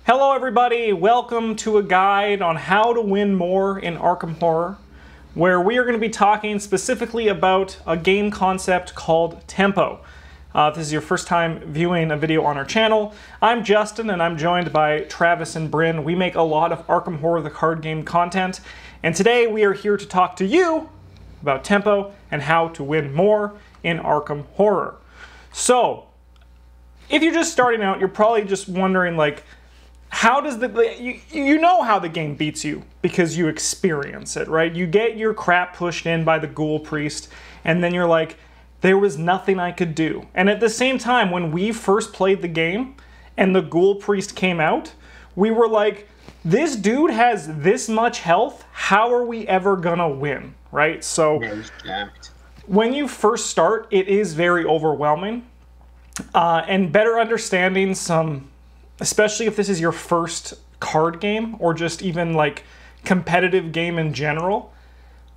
Hello everybody, welcome to a guide on how to win more in Arkham Horror, where we are going to be talking specifically about a game concept called tempo. If this is your first time viewing a video on our channel, I'm Justin and I'm joined by Travis and Bryn. We make a lot of Arkham Horror the card game content, and today we are here to talk to you about tempo and how to win more in Arkham Horror. So, if you're just starting out, you're probably just wondering, like, how does you know how the game beats you because you experience it, right? You get your crap pushed in by the Ghoul Priest, and then you're like, there was nothing I could do. And at the same time, when we first played the game and the Ghoul Priest came out, we were like, this dude has this much health, how are we ever gonna win, right? So when you first start, it is very overwhelming. And better understanding some, especially if this is your first card game or just even like competitive game in general,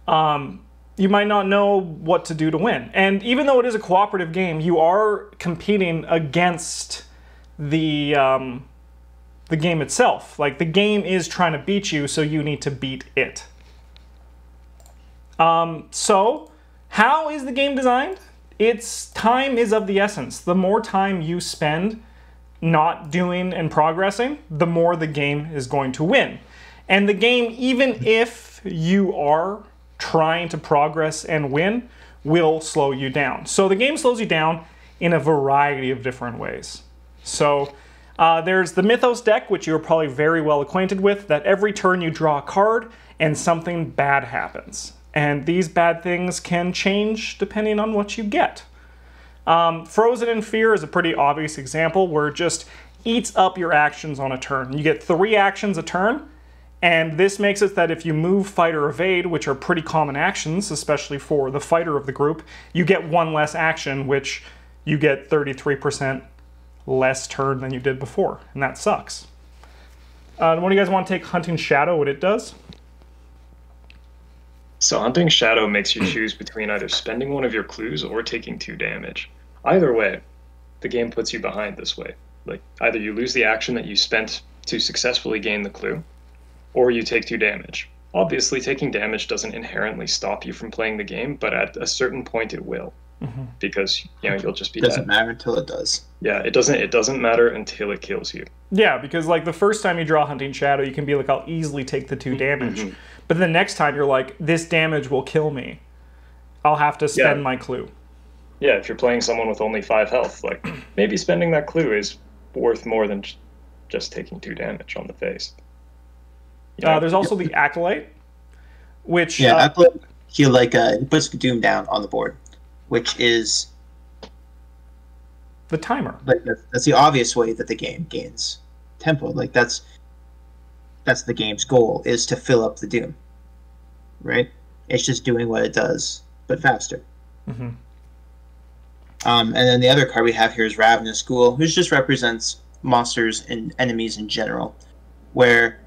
you might not know what to do to win. And even though it is a cooperative game, you are competing against the game itself. Like, the game is trying to beat you, so you need to beat it. So how is the game designed? Its time is of the essence. The more time you spend not doing and progressing, the more the game is going to win. And the game, even if you are trying to progress and win, will slow you down. So the game slows you down in a variety of different ways. So there's the Mythos deck, which you're probably very well acquainted with, that every turn you draw a card and something bad happens. And these bad things can change depending on what you get. Frozen in Fear is a pretty obvious example where it just eats up your actions on a turn. You get 3 actions a turn, and this makes it that if you move, fight, or evade, which are pretty common actions, especially for the fighter of the group, you get 1 less action, which you get 33% less turn than you did before, and that sucks. One of you guys want to take Hunting Shadow, what it does? So Hunting Shadow makes you choose between either spending one of your clues or taking 2 damage. Either way, the game puts you behind this way. Like, either you lose the action that you spent to successfully gain the clue, or you take 2 damage. Obviously, taking damage doesn't inherently stop you from playing the game, but at a certain point it will. Because, you know, you'll just be dead. It doesn't matter until it does. Yeah, it doesn't matter until it kills you. Yeah, because like the first time you draw Hunting Shadow, you can be like, I'll easily take the 2 damage. But the next time you're like, this damage will kill me. I'll have to spend my clue. Yeah, if you're playing someone with only 5 health, like, maybe spending that clue is worth more than just taking 2 damage on the face. Yeah. There's also the Acolyte, which... Yeah, Acolyte, he puts Doom down on the board, which is... the timer. Like, that's the obvious way that the game gains tempo. Like, that's the game's goal, is to fill up the Doom, right? It's just doing what it does, but faster. And then the other card we have here is Ravenous Ghoul, which just represents monsters and enemies in general, where,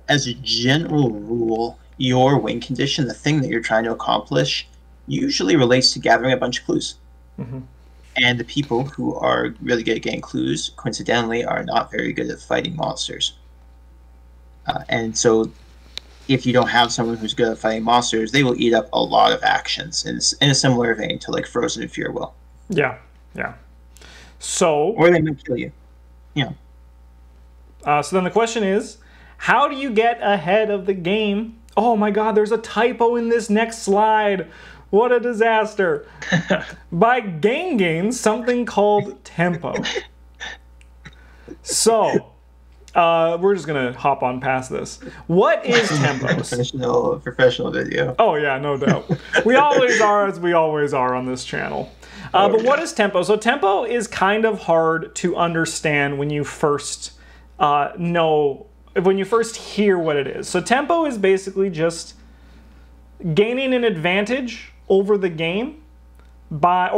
as a general rule, your win condition, the thing that you're trying to accomplish, usually relates to gathering a bunch of clues. And the people who are really good at getting clues, coincidentally, are not very good at fighting monsters. And so, if you don't have someone who's good at fighting monsters, they will eat up a lot of actions in a similar vein to like Frozen in Fear will. Yeah, yeah. So, or they might kill you. Yeah. So then the question is, how do you get ahead of the game? Oh my God, there's a typo in this next slide. What a disaster. By gaining something called tempo. So, we're just going to hop on past this. What is tempo? Professional video. Oh yeah, no doubt. We always are, as we always are on this channel. But what is tempo? So tempo is kind of hard to understand when you first when you first hear what it is. So tempo is basically just gaining an advantage over the game by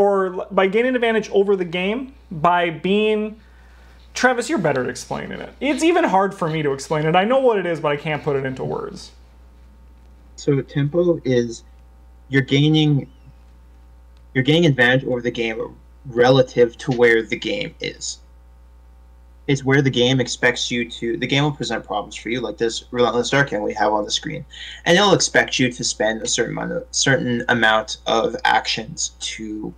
gaining advantage over the game by being... Travis, you're better at explaining it. It's even hard for me to explain it. I know what it is, but I can't put it into words. So tempo is you're gaining advantage over the game relative to where the game is. It's where the game expects you to. The game will present problems for you, like this Relentless Darkling we have on the screen, and it'll expect you to spend a certain amount of actions to,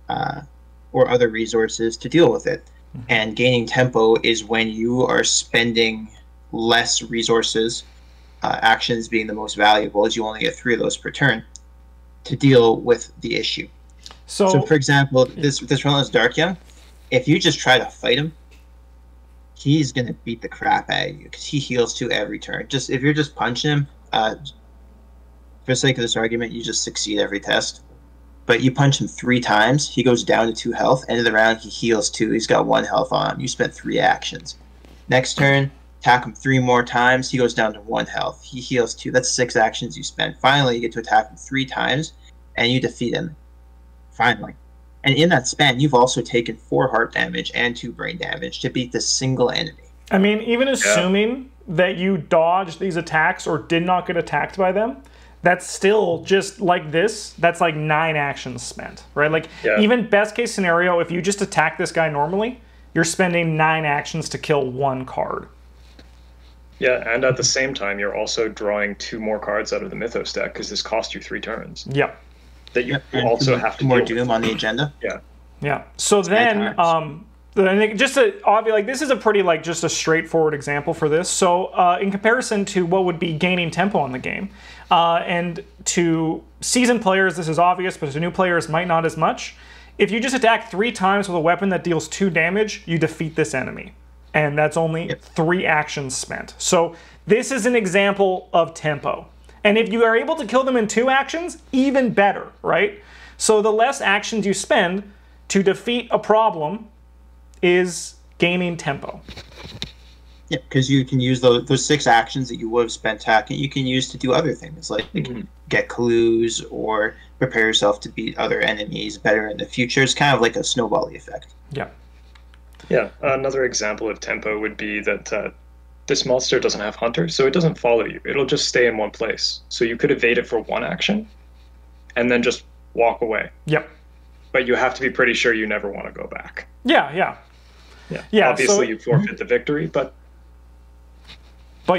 or other resources to deal with it. Mm-hmm. And gaining tempo is when you are spending less resources, actions being the most valuable, as you only get 3 of those per turn, to deal with the issue. So for example, this Relentless Darkling, if you just try to fight him, he's gonna beat the crap out of you because he heals 2 every turn. Just if you're just punching him, for the sake of this argument, you just succeed every test. But you punch him 3 times, he goes down to 2 health. End of the round, he heals 2. He's got 1 health on him. You spent 3 actions. Next turn, attack him 3 more times. He goes down to 1 health. He heals 2. That's 6 actions you spent. Finally, you get to attack him 3 times, and you defeat him. Finally. And in that span, you've also taken 4 heart damage and 2 brain damage to beat this single enemy. I mean, even assuming that you dodged these attacks or did not get attacked by them, that's still just like this. That's like 9 actions spent, right? Like, even best case scenario, if you just attack this guy normally, you're spending 9 actions to kill 1 card. Yeah, and at the same time, you're also drawing 2 more cards out of the Mythos deck because this costs you 3 turns. Yep. That you also have to more Doom on the agenda. Yeah. Yeah. So then, just obviously, like this is a pretty just a straightforward example for this. So in comparison to what would be gaining tempo on the game, and to seasoned players, this is obvious, but to new players, might not as much. If you just attack 3 times with a weapon that deals 2 damage, you defeat this enemy, and that's only 3 actions spent. So this is an example of tempo. And if you are able to kill them in 2 actions, even better, right? So the less actions you spend to defeat a problem is gaining tempo. Yeah, because you can use those 6 actions that you would have spent attacking, you can use to do other things, like get clues or prepare yourself to beat other enemies better in the future. It's kind of like a snowball effect. Yeah. Yeah, another example of tempo would be that this monster doesn't have Hunter, so it doesn't follow you. It'll just stay in one place. So you could evade it for 1 action, and then just walk away. Yep. But you have to be pretty sure you never want to go back. Yeah. Obviously, you forfeit the victory, but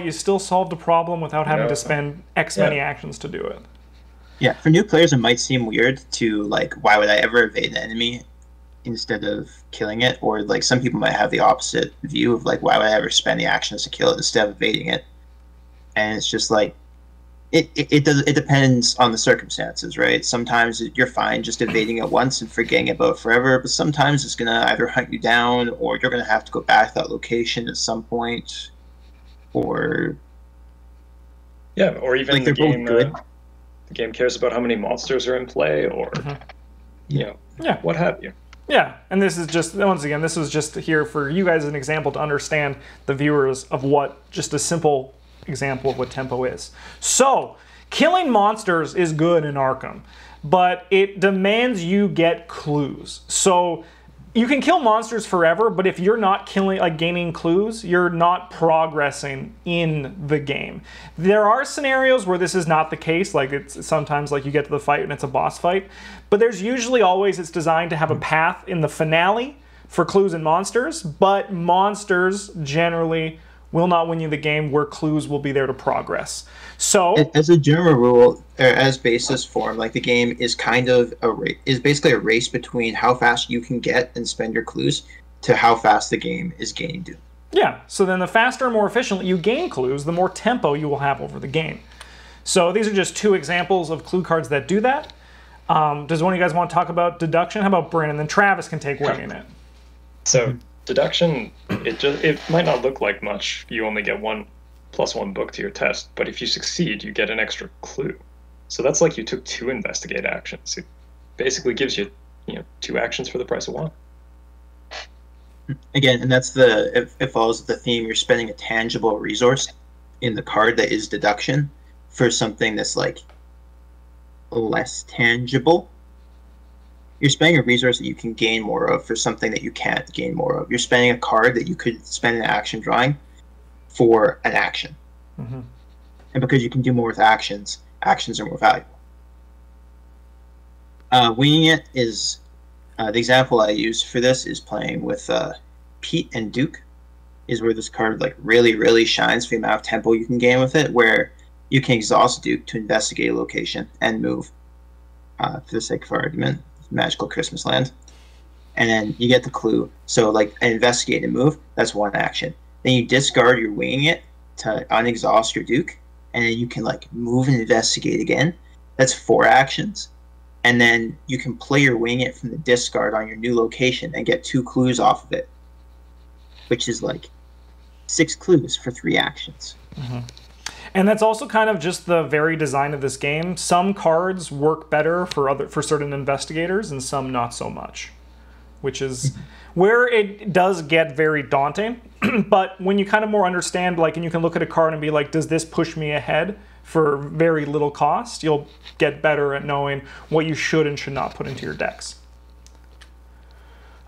you still solved a problem without having to spend X many actions to do it. Yeah, for new players, it might seem weird to, why would I ever evade an enemy instead of killing it? Or, some people might have the opposite view of, why would I ever spend the actions to kill it instead of evading it? And it's just, it depends on the circumstances, right? Sometimes you're fine just evading it once and forgetting about it forever, but sometimes it's going to either hunt you down or you're going to have to go back to that location at some point, or... Yeah, or even the game cares about how many monsters are in play, or, what have you. Yeah, and this is just, once again, this was just here for you guys as an example to understand the viewers of what just a simple example of what tempo is. So, killing monsters is good in Arkham, but it demands you get clues. So, you can kill monsters forever, but if you're not gaining clues, you're not progressing in the game. There are scenarios where this is not the case, it's sometimes you get to the fight and it's a boss fight, but there's usually always, it's designed to have a path in the finale for clues and monsters, but monsters generally will not win you the game where clues will be there to progress. So, as a general rule, or as basis form, the game is is basically a race between how fast you can get and spend your clues to how fast the game is gaining Doom. Yeah, so then the faster and more efficiently you gain clues, the more tempo you will have over the game. So these are just 2 examples of clue cards that do that. Does one of you guys want to talk about deduction? How about Brandon? Then Travis can take wing in it. So deduction, it might not look like much. You only get 1+1 book to your test, but if you succeed, you get an extra clue. So that's you took 2 investigate actions. It basically gives you, 2 actions for the price of 1. Again, and that's it follows the theme. You're spending a tangible resource in the card that is deduction for something that's less tangible. You're spending a resource that you can gain more of for something that you can't gain more of. You're spending a card that you could spend an action drawing for an action. Mm-hmm. And because you can do more with actions are more valuable. Winging it is... the example I use for this is playing with Pete and Duke is where this card like really shines for the amount of tempo you can gain with it, where you can exhaust Duke to investigate a location and move, for the sake of argument, Magical Christmas Land. And then you get the clue. So like an investigate and move, that's one action. Then you discard your winging it to unexhaust your Duke, and then you can like move and investigate again. That's 4 actions. And then you can play your wing it from the discard on your new location and get 2 clues off of it, which is like 6 clues for 3 actions. Mm-hmm. And that's also kind of just the very design of this game. Some cards work better for certain investigators, and some not so much, which is where it does get very daunting. But when you kind of more understand, like, and you can look at a card and be like, does this push me ahead for very little cost? You'll get better at knowing what you should and should not put into your decks.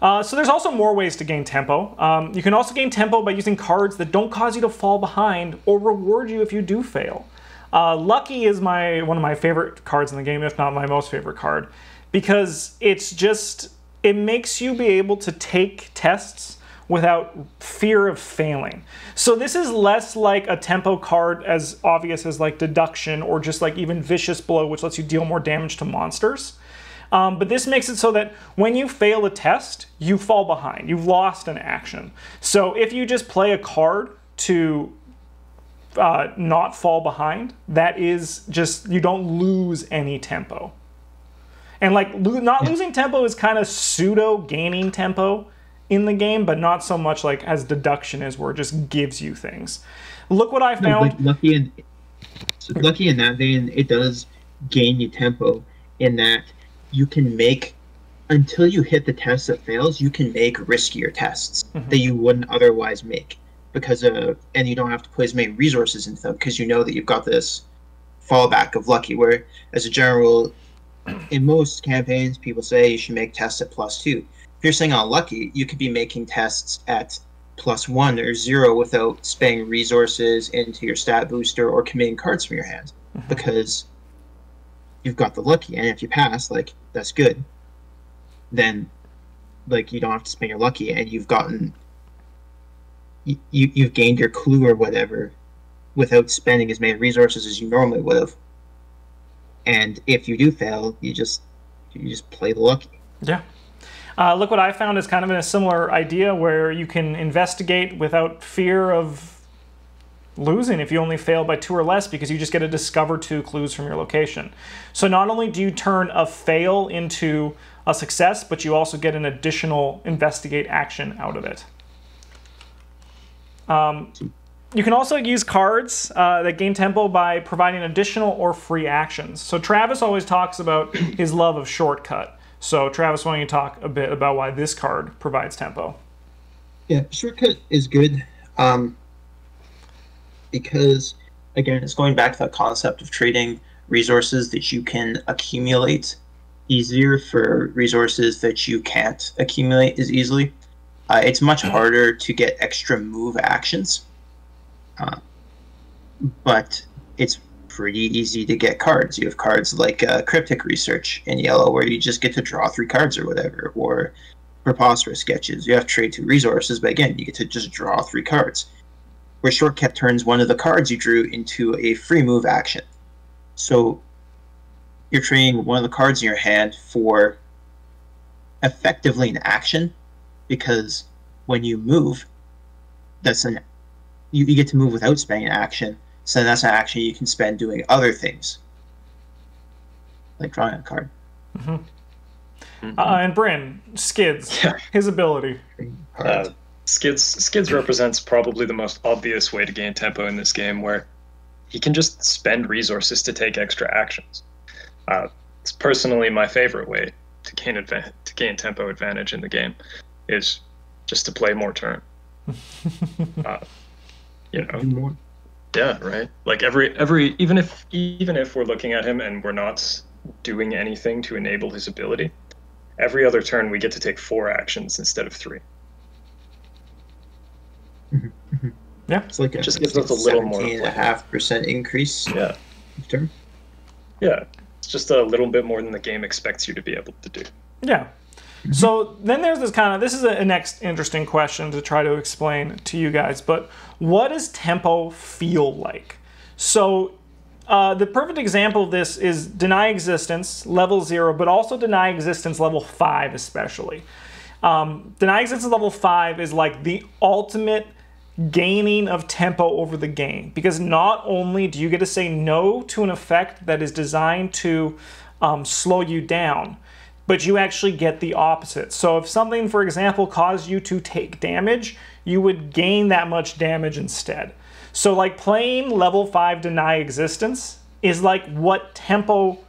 So there's also more ways to gain tempo. You can also gain tempo by using cards that don't cause you to fall behind or reward you if you do fail. Lucky is one of my favorite cards in the game, if not my most favorite card, because it makes you be able to take tests without fear of failing. So this is less like a tempo card as obvious as like deduction or just like even vicious blow, which lets you deal more damage to monsters. But this makes it so that when you fail a test, you fall behind. You've lost an action. So if you just play a card to not fall behind, that is just, you don't lose any tempo. And like not losing tempo is kind of pseudo gaining tempo in the game, but not so much like as deduction is, where it just gives you things. Look what I found. No, lucky in that vein, it does gain you tempo in that you can make, until you hit the test that fails, you can make riskier tests that you wouldn't otherwise make and you don't have to put as many resources into them because you know that you've got this fallback of lucky, where as a general rule, in most campaigns, people say you should make tests at +2. If you're saying on lucky, you could be making tests at +1 or 0 without spending resources into your stat booster or committing cards from your hand, because you've got the lucky, and if you pass, like, that's good. Then, like, you don't have to spend your lucky, and you've gotten, you've gained your clue or whatever without spending as many resources as you normally would have. And if you do fail, you just play the lucky. Yeah. Look what I found is kind of in a similar idea, where you can investigate without fear of losing if you only fail by 2 or less, because you just get to discover 2 clues from your location. So not only do you turn a fail into a success, but you also get an additional investigate action out of it. You can also use cards that gain tempo by providing additional or free actions. So Travis always talks about his love of shortcut. So Travis, why don't you talk a bit about why this card provides tempo? Yeah, shortcut is good. Because, again, it's going back to that concept of trading resources that you can accumulate easier for resources that you can't accumulate as easily. It's much harder to get extra move actions, but it's pretty easy to get cards. You have cards like Cryptic Research in yellow, where you just get to draw 3 cards or whatever, or Preposterous Sketches. You have to trade 2 resources, but again, you get to just draw 3 cards. Where Shortcut turns one of the cards you drew into a free move action. So you're trading one of the cards in your hand for effectively an action, because when you move, you get to move without spending an action, so that's an action you can spend doing other things, like drawing a card. And Bryn, Skids, his ability. Skids represents probably the most obvious way to gain tempo in this game, where he can just spend resources to take extra actions. It's personally my favorite way to gain tempo advantage in the game, is just to play more turn. More. Yeah, right. Like even if we're looking at him and we're not doing anything to enable his ability, every other turn we get to take 4 actions instead of 3. Yeah, it's like it just gives us a little more 17.5% increase. Yeah. Turn. Yeah, it's just a little bit more than the game expects you to be able to do. Yeah. So then there's this is a next interesting question to try to explain to you guys, but what does tempo feel like? So the perfect example of this is Deny Existence, level 0, but also Deny Existence level 5 especially. Deny Existence level 5 is like the ultimate gaining of tempo over the game, because not only do you get to say no to an effect that is designed to slow you down, but you actually get the opposite. So if something, for example, caused you to take damage, you would gain that much damage instead. So like playing level 5 Deny Existence is like what tempo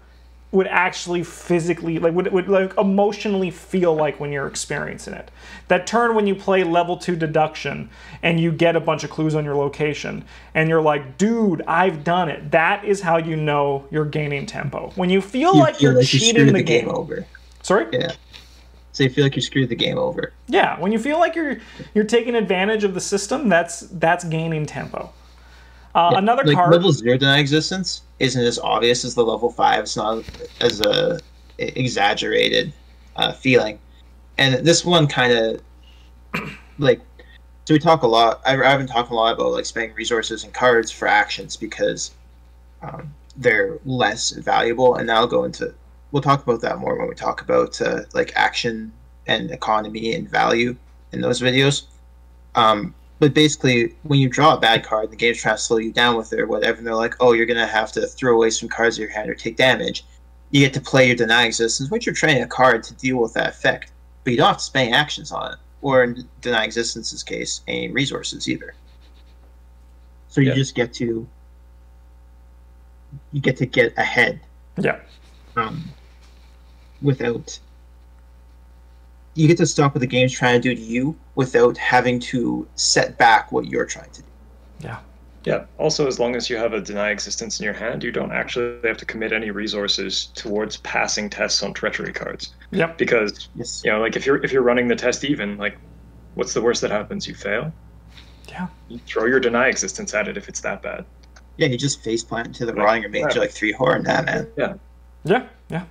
would actually physically, like would like emotionally feel like when you're experiencing it. That turn when you play level 2 Deduction and you get a bunch of clues on your location and you're like, dude, I've done it. That is how you know you're gaining tempo. When you feel like you're cheating the game over. Sorry? Yeah. So you feel like you screwed the game over. Yeah, when you feel like you're taking advantage of the system, that's gaining tempo. Another like card. Level 0 Deny Existence isn't as obvious as the level 5. It's not as a exaggerated feeling. And this one kind of like, so we talk a lot. I've been talking a lot about like spending resources and cards for actions because they're less valuable. And now I'll go into. We'll talk about that more when we talk about like action and economy and value in those videos. But basically, when you draw a bad card, the game's trying to slow you down with it or whatever, and they're like, oh, you're going to have to throw away some cards in your hand or take damage. You get to play your Deny Existence, which you're training a card to deal with that effect. But you don't have to spend actions on it, or in Deny Existence's case, any resources either. So you just get to get ahead. Yeah. Without you get to stop what the game's trying to do to you without having to set back what you're trying to do. Yeah. Yeah. Also, as long as you have a Deny Existence in your hand, you don't actually have to commit any resources towards passing tests on treachery cards. Yep. Because you know, like if you're running the test even, like, what's the worst that happens? You fail. Yeah. You throw your Deny Existence at it if it's that bad. Yeah, you just faceplant into the rotting remains. You're like 3 horror in that, man. Yeah. Yeah. Yeah.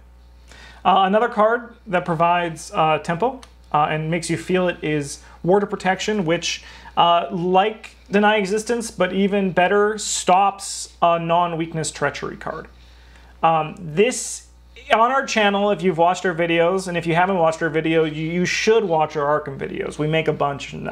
Another card that provides tempo and makes you feel it is Ward of Protection, which, like Deny Existence, but even better, stops a non-weakness treachery card. This, on our channel, if you've watched our videos, and if you haven't watched our video, you should watch our Arkham videos. We make a bunch. And,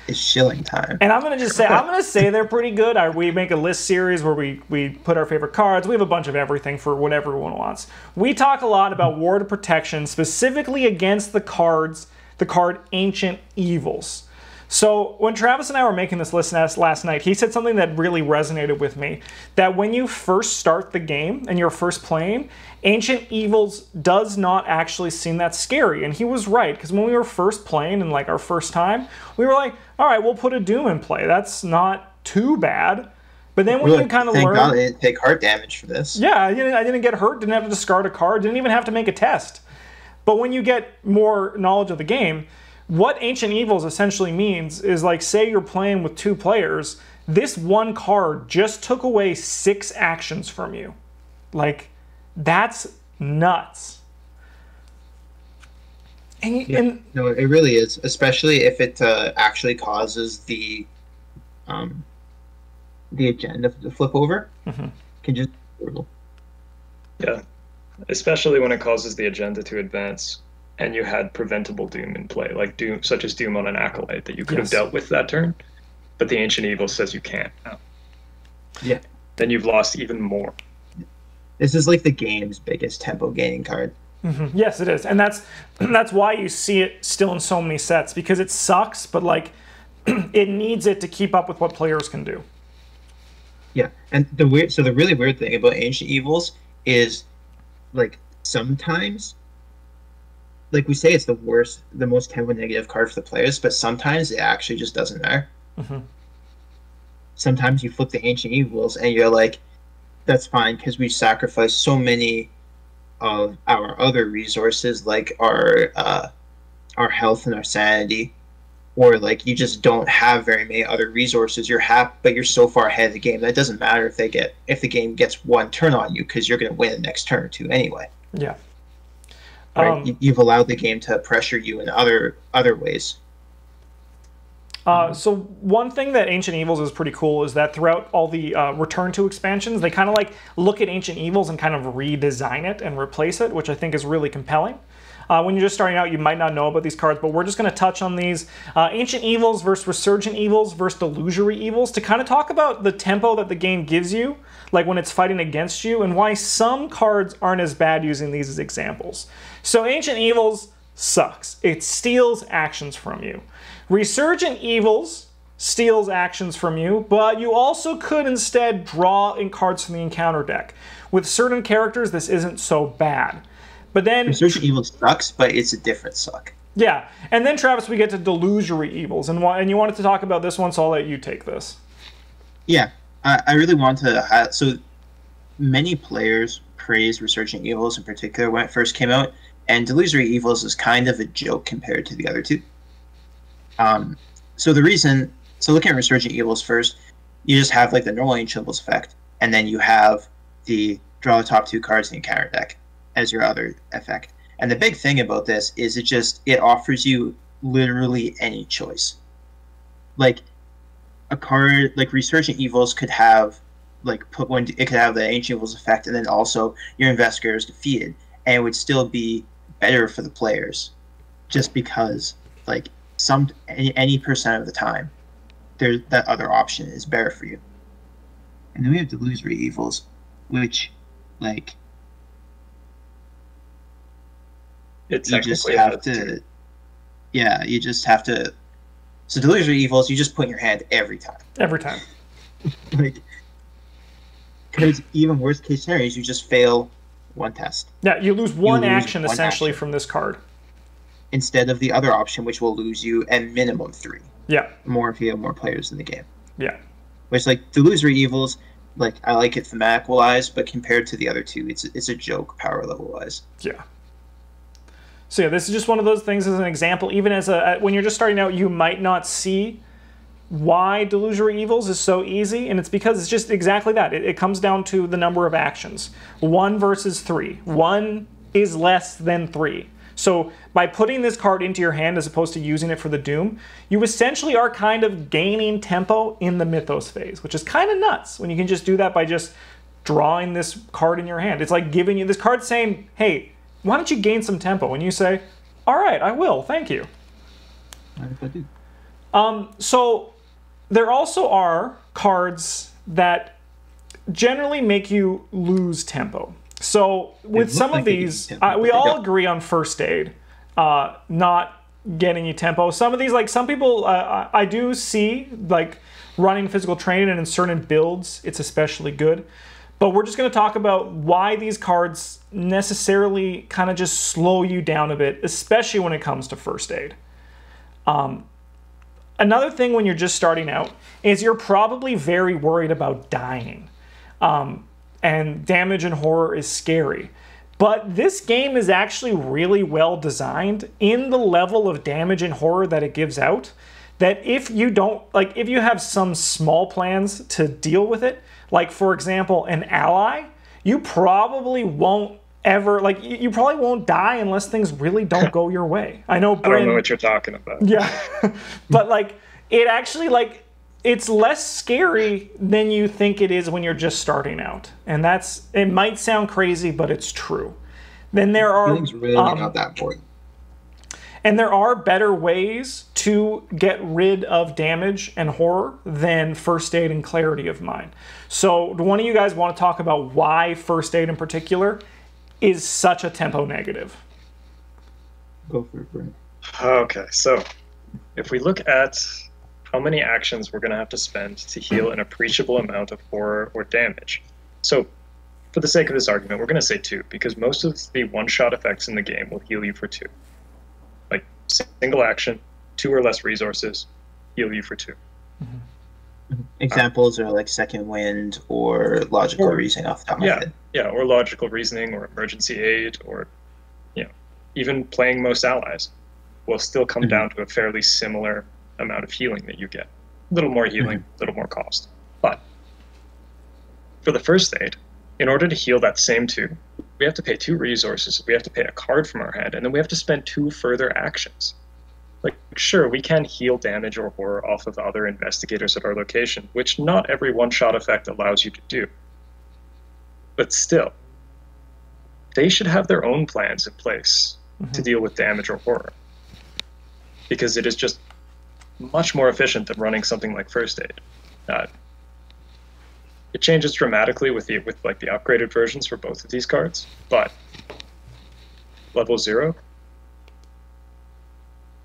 it's shilling time. And I'm going to say they're pretty good. We make a list series where we put our favorite cards. We have a bunch of everything for what everyone wants. We talk a lot about Ward of Protection, specifically against the card Ancient Evils. So when Travis and I were making this list last night, he said something that really resonated with me, that when you first start the game and you're first playing, Ancient Evils does not actually seem that scary. And he was right, because when we were first playing and like our first time, we were like, all right, we'll put a Doom in play. That's not too bad. But then when you kind of learn... Thank God I didn't take heart damage for this. Yeah, I didn't get hurt, didn't have to discard a card, didn't even have to make a test. But when you get more knowledge of the game, what Ancient Evils essentially means is, like, say you're playing with 2 players, this one card just took away 6 actions from you. Like, that's nuts. And no, it really is, especially if it actually causes the agenda to flip over. Mm-hmm. Can just brutal. Yeah, especially when it causes the agenda to advance, and you had preventable Doom in play, like Doom, such as Doom on an Acolyte that you could have dealt with that turn, but the Ancient Evil says you can't now. Yeah. Then you've lost even more. This is like the game's biggest tempo gaining card. Mm-hmm. Yes, it is, and that's why you see it still in so many sets, because it sucks, but like it needs it to keep up with what players can do. Yeah, and the really weird thing about Ancient Evils is, like, sometimes, like we say, it's the most tempo negative card for the players, but sometimes it actually just doesn't matter. Mm-hmm. Sometimes you flip the Ancient Evils and you're like, that's fine, because we sacrificed so many of our other resources, like our health and our sanity, or like you just don't have very many other resources. You're happy, but you're so far ahead of the game that it doesn't matter if the game gets 1 turn on you, because you're going to win the next turn or 2 anyway. Yeah. Right? You've allowed the game to pressure you in other ways. So one thing that Ancient Evils is pretty cool is that throughout all the Return to expansions, they kind of like look at Ancient Evils and kind of redesign it and replace it, which I think is really compelling. When you're just starting out, you might not know about these cards, but we're just going to touch on these Ancient Evils versus Resurgent Evils versus Delusory Evils to kind of talk about the tempo that the game gives you, like when it's fighting against you, and why some cards aren't as bad using these as examples. So Ancient Evils sucks. It steals actions from you. Resurgent Evils steals actions from you, but you also could instead draw in cards from the encounter deck. With certain characters, this isn't so bad. But then Resurgent Evils sucks, but it's a different suck. Yeah, and then Travis, we get to Delusory Evils, and you wanted to talk about this one, so I'll let you take this. Yeah, I really want to. So many players praised Resurgent Evils in particular when it first came out, and Delusory Evils is kind of a joke compared to the other two. So looking at Resurgent Evils first, you just have like the normal Ancient Evils effect, and then you have the draw the top 2 cards in the encounter deck as your other effect. And the big thing about this is it offers you literally any choice. Like a card like Resurgent Evils could have it could have the Ancient Evils effect, and then also your Investigator is defeated, and it would still be better for the players, just because like any percent of the time, that other option is better for you. And then we have Delusory Evils, which like you just have to. Yeah, you just have to. So Delusory Evils, you just put in your hand every time. Every time. Like, because even worst case scenarios, you just fail one test. Yeah, you lose one action essentially from this card. Instead of the other option, which will lose you at minimum 3. Yeah. More if you have more players in the game. Yeah. Which, like, Delusory Evils, like, I like it thematic-wise, but compared to the other two, it's a joke power level-wise. Yeah. So yeah, this is just one of those things as an example. Even as when you're just starting out, you might not see why Delusory Evils is so easy, and it's because it's just exactly that. It comes down to the number of actions. 1 versus 3. 1 is less than 3. So by putting this card into your hand as opposed to using it for the Doom, you essentially are kind of gaining tempo in the Mythos phase, which is kind of nuts when you can just do that by just drawing this card in your hand. It's like giving you this card saying, hey, why don't you gain some tempo? And you say, all right, I will, thank you. So there also are cards that generally make you lose tempo. So with some of these, we all agree on First Aid, not getting you tempo. Some of these, like some people, I do see like running physical training, and in certain builds, it's especially good. But we're just going to talk about why these cards necessarily kind of just slow you down a bit, especially when it comes to First Aid. Another thing when you're just starting out is you're probably very worried about dying. And damage and horror is scary. But this game is actually really well designed in the level of damage and horror that it gives out, that if you don't, like if you have some small plans to deal with it, like for example, an ally, you probably won't ever, like you probably won't die unless things really don't go your way. I know, Bryn, I don't know what you're talking about. Yeah, but like it actually like, it's less scary than you think it is when you're just starting out. And it might sound crazy, but it's true. Then there are really not that important. And there are better ways to get rid of damage and horror than First Aid and Clarity of Mind. So do one of you guys want to talk about why First Aid in particular is such a tempo negative? Go for it, Brent. Okay, so if we look at how many actions we're going to have to spend to heal an appreciable amount of horror or damage. So, for the sake of this argument, we're going to say 2, because most of the one-shot effects in the game will heal you for 2. Like, single action, 2 or less resources, heal you for 2. Mm-hmm. Examples are like Second Wind or Logical Reasoning off the top of my head. Yeah, or Logical Reasoning, or Emergency Aid, or even playing most allies will still come down to a fairly similar amount of healing that you get. A little more healing, a little more cost. But for the First Aid, in order to heal that same 2, we have to pay 2 resources, we have to pay a card from our hand, and then we have to spend 2 further actions. Like, sure, we can heal damage or horror off of other investigators at our location, which not every one-shot effect allows you to do. But still, they should have their own plans in place to deal with damage or horror. Because it is just much more efficient than running something like First Aid. It changes dramatically with the upgraded versions for both of these cards, but level 0,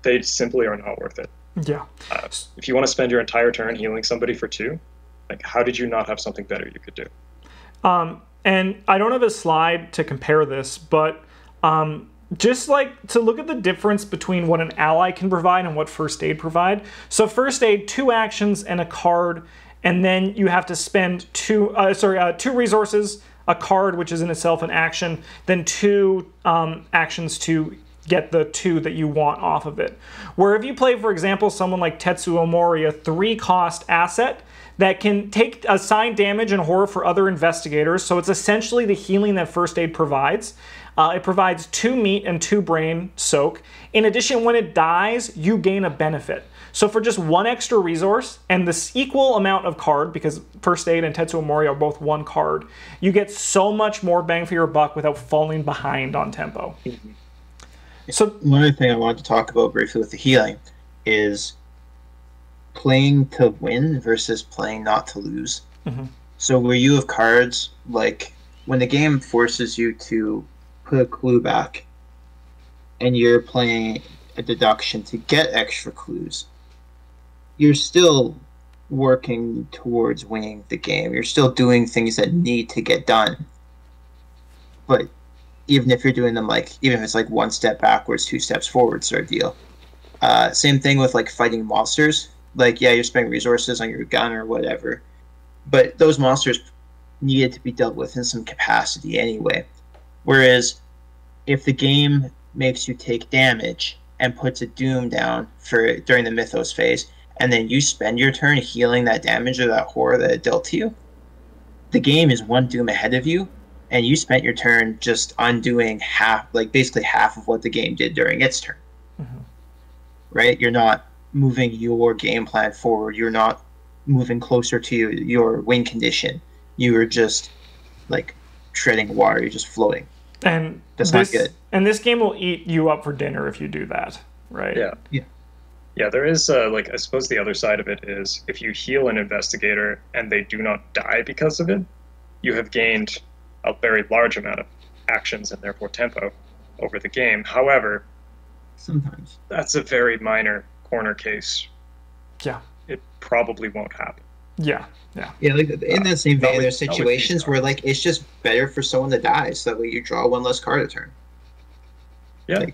they simply are not worth it. Yeah. If you want to spend your entire turn healing somebody for 2, like, how did you not have something better you could do? And I don't have a slide to compare this, but just like to look at the difference between what an ally can provide and what First Aid provide. So First Aid, 2 actions and a card, and then you have to spend 2 resources, a card, which is in itself an action, then 2 actions to get the 2 that you want off of it. Where if you play, for example, someone like Tetsuo Mori, a 3-cost asset that can take assign damage and horror for other investigators, so it's essentially the healing that First Aid provides. It provides 2 meat and 2 brain soak. In addition, when it dies, you gain a benefit. So for just 1 extra resource and this equal amount of card, because First Aid and Tetsuo Mori are both 1 card, you get so much more bang for your buck without falling behind on tempo. So one other thing I wanted to talk about briefly with the healing is playing to win versus playing not to lose. So where you have cards, like when the game forces you to put a clue back and you're playing a deduction to get extra clues, you're still working towards winning the game. You're still doing things that need to get done. But even if you're doing them, like, even if it's like 1 step backwards, 2 steps forward sort of deal. Same thing with like fighting monsters. Like, yeah, you're spending resources on your gun or whatever, but those monsters needed to be dealt with in some capacity anyway. Whereas if the game makes you take damage and puts a doom down for during the mythos phase, and then you spend your turn healing that damage or that horror that it dealt to you, the game is 1 doom ahead of you, and you spent your turn just undoing basically half of what the game did during its turn. Right? You're not moving your game plan forward. You're not moving closer to your win condition. You are just like treading water. You're just floating. And that's not good. And this game will eat you up for dinner if you do that, right? Yeah, there is I suppose the other side of it is if you heal an investigator and they do not die because of it, you have gained a very large amount of actions and therefore tempo over the game. However, sometimes that's a very minor corner case. Yeah, it probably won't happen. Yeah, like in that same vein, there's situations where like it's just better for someone to die so that way you draw 1 less card a turn. Yeah,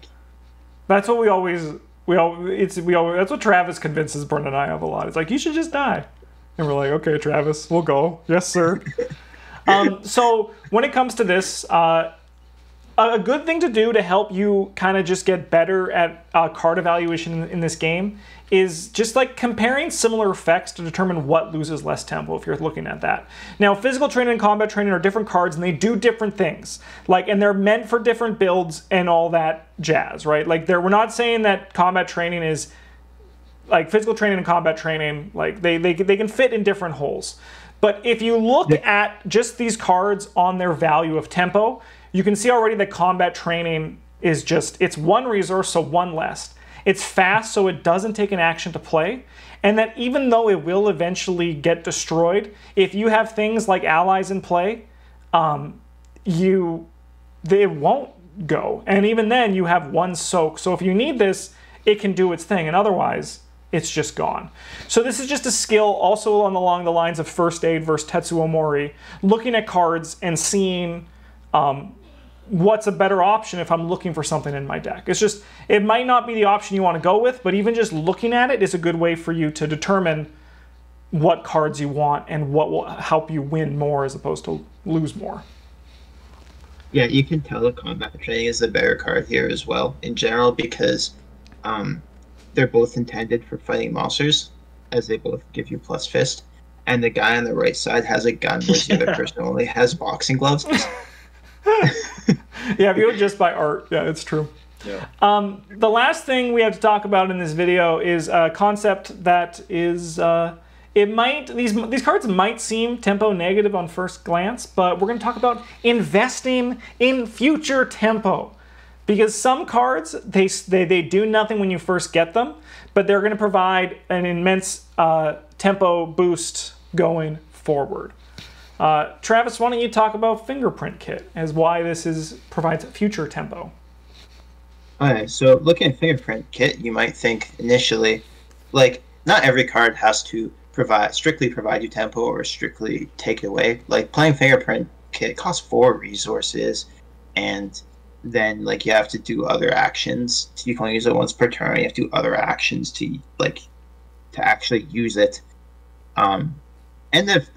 that's what we always that's what Travis convinces Brent and I of a lot. It's like, you should just die, and we're like, okay, Travis, we'll go. Yes, sir. So when it comes to this, a good thing to do to help you kind of just get better at card evaluation in this game is just like comparing similar effects to determine what loses less tempo if you're looking at that. Now, physical training and combat training are different cards and they do different things. And they're meant for different builds and all that jazz, right? We're not saying that combat training is like physical training and combat training, like they can fit in different holes. But if you look at just these cards on their value of tempo, you can see already that combat training is it's 1 resource, so 1 less. It's fast, so it doesn't take an action to play. And that even though it will eventually get destroyed, if you have things like allies in play, they won't go. And even then, you have 1 soak. So if you need this, it can do its thing. And otherwise, it's just gone. So this is just a skill also along the lines of First Aid versus Tetsuo Mori, looking at cards and seeing what's a better option if I'm looking for something in my deck. It might not be the option you want to go with, but even just looking at it is a good way for you to determine what cards you want and what will help you win more as opposed to lose more. Yeah, you can tell the combat training is the better card here as well in general because they're both intended for fighting monsters, as they both give you plus fist. And the guy on the right side has a gun, whereas the other person only has boxing gloves. Yeah, if you would just buy art, yeah, it's true. Yeah. The last thing we have to talk about in this video is a concept that is, these cards might seem tempo negative on first glance, but we're going to talk about investing in future tempo. Because some cards, they do nothing when you first get them, but they're going to provide an immense tempo boost going forward. Travis, why don't you talk about Fingerprint Kit as why this provides future tempo? Okay, so looking at Fingerprint Kit, you might think initially, like, not every card has to strictly provide you tempo or strictly take it away. Like, playing Fingerprint Kit costs 4 resources, and then, like, you have to do other actions. You can only use it once per turn. You have to do other actions to actually use it. And if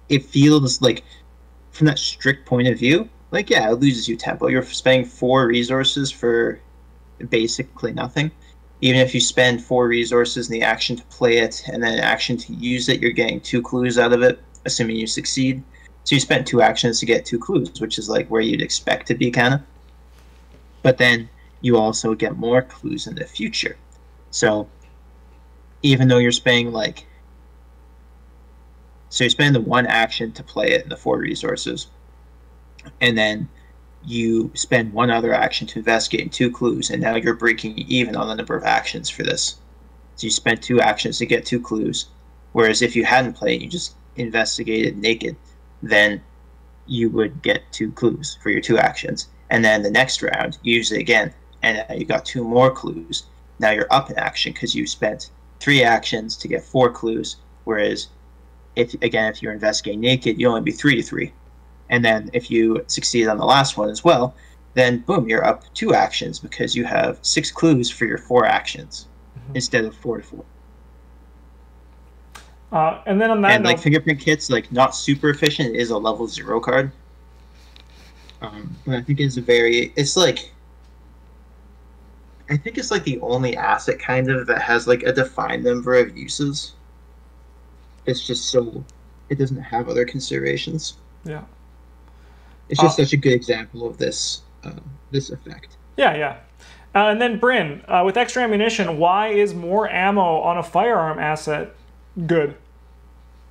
it feels like, from that strict point of view, like, yeah, it loses you tempo. You're spending 4 resources for basically nothing. Even if you spend 4 resources in the action to play it and then an action to use it, you're getting 2 clues out of it, assuming you succeed. So you spent 2 actions to get 2 clues, which is like where you'd expect to be, kind of. But then you also get more clues in the future. So even though you're spending so you spend the 1 action to play it in the 4 resources, and then you spend 1 other action to investigate 2 clues, and now you're breaking even on the number of actions for this. So you spent 2 actions to get 2 clues, whereas if you hadn't played, you just investigated naked, then you would get 2 clues for your 2 actions. And then the next round, you use it again, and you got 2 more clues. Now you're up in action because you spent 3 actions to get 4 clues, whereas if you're investigating naked, you only be 3 to 3. And then if you succeed on the last one as well, then boom, you're up 2 actions because you have 6 clues for your 4 actions instead of 4 to 4. And then on that note, like, Fingerprint Kit's like not super efficient. It is a level 0 card, but I think it's like the only asset kind of that has like a defined number of uses. It's just so it doesn't have other considerations. Yeah. It's just such a good example of this effect. Yeah. And then Bryn, with extra ammunition, why is more ammo on a firearm asset good?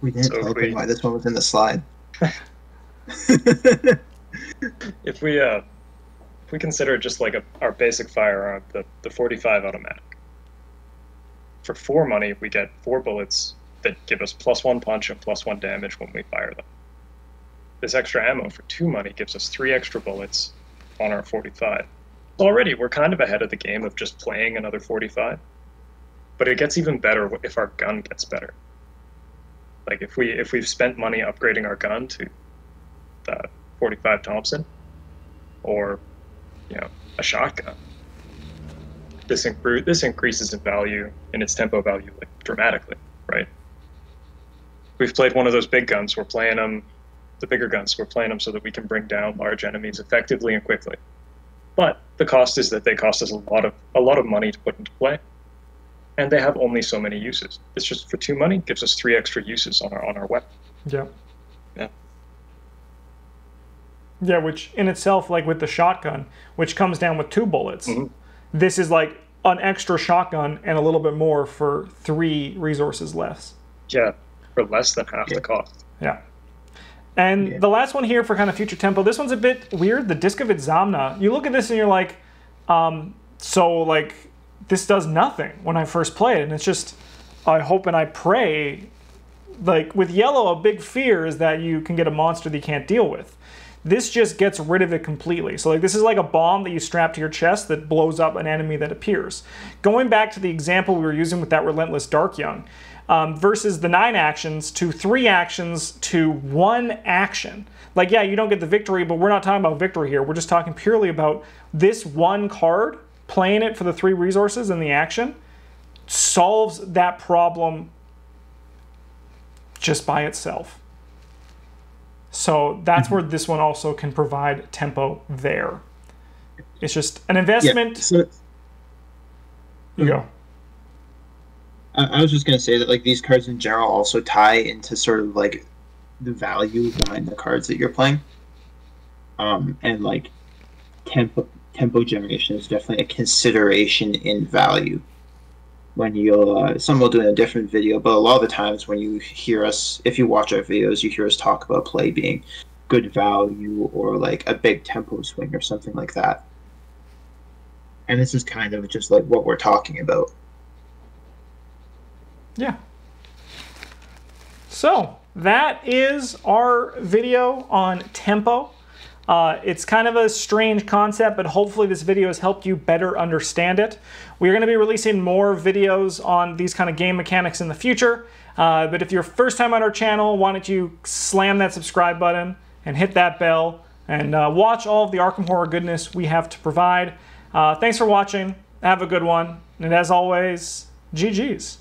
We didn't tell them why this one was in the slide. If we consider just like our basic firearm, the 45 automatic. For 4 money, we get 4 bullets that give us +1 punch and +1 damage when we fire them. This extra ammo for 2 money gives us 3 extra bullets on our 45. Already, we're kind of ahead of the game of just playing another 45. But it gets even better if our gun gets better. Like if we've spent money upgrading our gun to the 45 Thompson, or a shotgun, this increases in value, in its tempo value, like, dramatically, right? We've played one of those big guns. We're playing them. The bigger guns, we're playing them so that we can bring down large enemies effectively and quickly. But the cost is that they cost us a lot of money to put into play, and they have only so many uses. It's just for 2 money gives us 3 extra uses on our weapon. Yeah. Yeah. Yeah, which in itself, like with the shotgun, which comes down with 2 bullets, this is like an extra shotgun and a little bit more for 3 resources less. Yeah, for less than half the cost. Yeah. And the last one here for kind of future tempo, this one's a bit weird, the Disc of Itzamna. You look at this and you're like, so like, this does nothing when I first play it. And it's just, I hope and I pray. Like with yellow, a big fear is that you can get a monster that you can't deal with. This just gets rid of it completely. So like, this is like a bomb that you strap to your chest that blows up an enemy that appears. Going back to the example we were using with that Relentless Dark Young, versus the 9 actions to 3 actions to 1 action. Like, yeah, you don't get the victory, but we're not talking about victory here. We're just talking purely about this 1 card, playing it for the 3 resources in the action, solves that problem just by itself. So that's where this one also can provide tempo there. It's just an investment. Yeah, so, you go. I was just going to say that like these cards in general also tie into sort of like the value behind the cards that you're playing. And like tempo generation is definitely a consideration in value. When you'll some will do in a different video, but a lot of the times when you hear us, if you watch our videos, you hear us talk about play being good value or like a big tempo swing or something like that. And this is kind of just like what we're talking about. Yeah. So that is our video on tempo. It's kind of a strange concept, but hopefully this video has helped you better understand it. We're going to be releasing more videos on these kind of game mechanics in the future. But if you're first time on our channel, why don't you slam that subscribe button and hit that bell and watch all of the Arkham Horror goodness we have to provide. Thanks for watching. Have a good one. And as always, GG's.